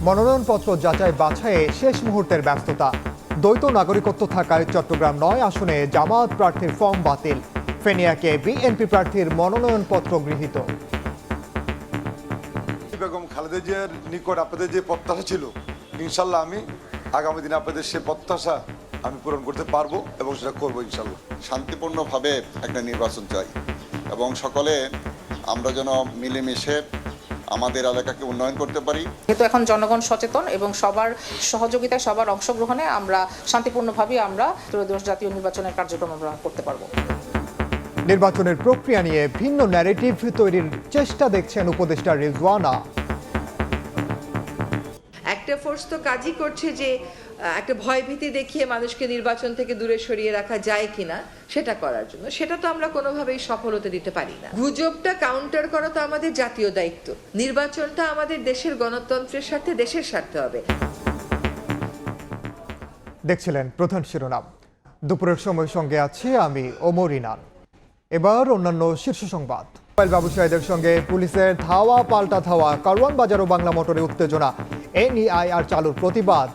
মনোনয়নপত্র যাচাই বাছাইয়ে শেষ মুহূর্তের ব্যস্ততা। দ্বৈত নাগরিকত্ব থাকায় চট্টগ্রাম ৯ আসনে জামায়াত প্রার্থীর ফর্ম বাতিল। ফেনিয়াকে বিএনপি প্রার্থীর মনোনয়নপত্র গৃহীত। বেগম খালেদা জিয়ার নিকট আপনাদের যে প্রত্যাশা ছিল, ইনশাল্লাহ আমি আগামী দিনে আপনাদের সে প্রত্যাশা আমি পূরণ করতে পারবো এবং সেটা করবো ইনশাল্লাহ। শান্তিপূর্ণভাবে একটা নির্বাচন চাই এবং সকলে আমরা যেন মিলেমিশে আমাদের এলাকাকে উন্নয়ন করতে পারি। যেহেতু এখন জনগণ সচেতন এবং সবার সহযোগিতায় সবার অংশগ্রহণে আমরা শান্তিপূর্ণভাবে আমরা ত্রয়োদশ জাতীয় নির্বাচনের কার্যক্রম আমরা করতে পারবো। নির্বাচনের প্রক্রিয়া নিয়ে ভিন্ন ন্যারেটিভ তৈরির চেষ্টা দেখছেন উপদেষ্টা রিজওয়ানা। একটা ফোর্স তো কাজই করছে যে একটা ভয়ভীতি দেখিয়ে মানুষকে নির্বাচন থেকে দূরে সরিয়ে রাখা যায় কিনা সেটা করার জন্য। সেটা তো আমরা কোনোভাবেই সফল হতে দিতে পারি না। গুজবটা কাউন্টার করা তো আমাদের জাতীয় দায়িত্ব। নির্বাচনটা আমাদের দেশের গণতন্ত্রের সাথে দেশের স্বার্থে হবে। দেখছিলেন প্রধান শিরোনাম। দুপুরের সময় সঙ্গে আছি আমি ওমর ইনান। এবার অন্যান্য শীর্ষ সংবাদ। মোবাইল ব্যবসায়ীদের সঙ্গে পুলিশের ধাওয়া পাল্টা ধাওয়া, কারওয়ান বাজার ও বাংলা মোটরে উত্তেজনা, এনইআইআর চালুর প্রতিবাদ।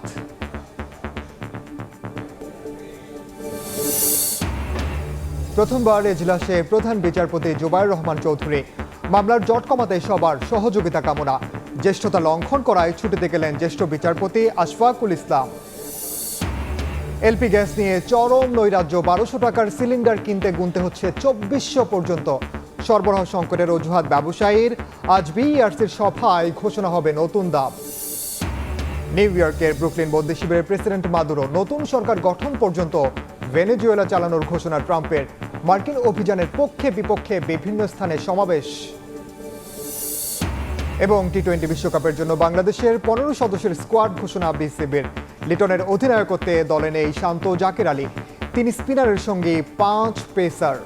প্রথমবার এজলাসে প্রধান বিচারপতি জুবায়ের রহমান চৌধুরী। মামলার জট কমাতে সবার সহযোগিতা কামনা। জ্যেষ্ঠতা লঙ্ঘন করায় ছুটিতে গেলেন জ্যেষ্ঠ বিচারপতি আশফাকুল ইসলাম। এলপি গ্যাস নিয়ে চরম নৈরাজ্য। ১২০০ টাকার সিলিন্ডার কিনতে গুনতে হচ্ছে ২৪০০ পর্যন্ত। সরবরাহ সংকটের অজুহাত ব্যবসায়ীর। আজ বিইআরসির সভায় ঘোষণা হবে নতুন দাম। নিউ ইয়র্কের ব্রুকলিন বন্দি শিবিরের প্রেসিডেন্ট মাদুরো নতুন সরকার গঠন পর্যন্ত ভেনেজুয়েলা চালানোর ঘোষণা ট্রাম্পের। মার্কিন অভিযানের পক্ষে বিপক্ষে বিভিন্ন স্থানে সমাবেশ। এবং টি-20 বিশ্বকাপের জন্য বাংলাদেশের ১৫ সদস্যের স্কোয়াড ঘোষণা বিসিবির। লিটনের অধিনায়কত্বে দলে নেই শান্ত জাকের আলী। ৩ স্পিনারের সঙ্গে ৫ পেসার।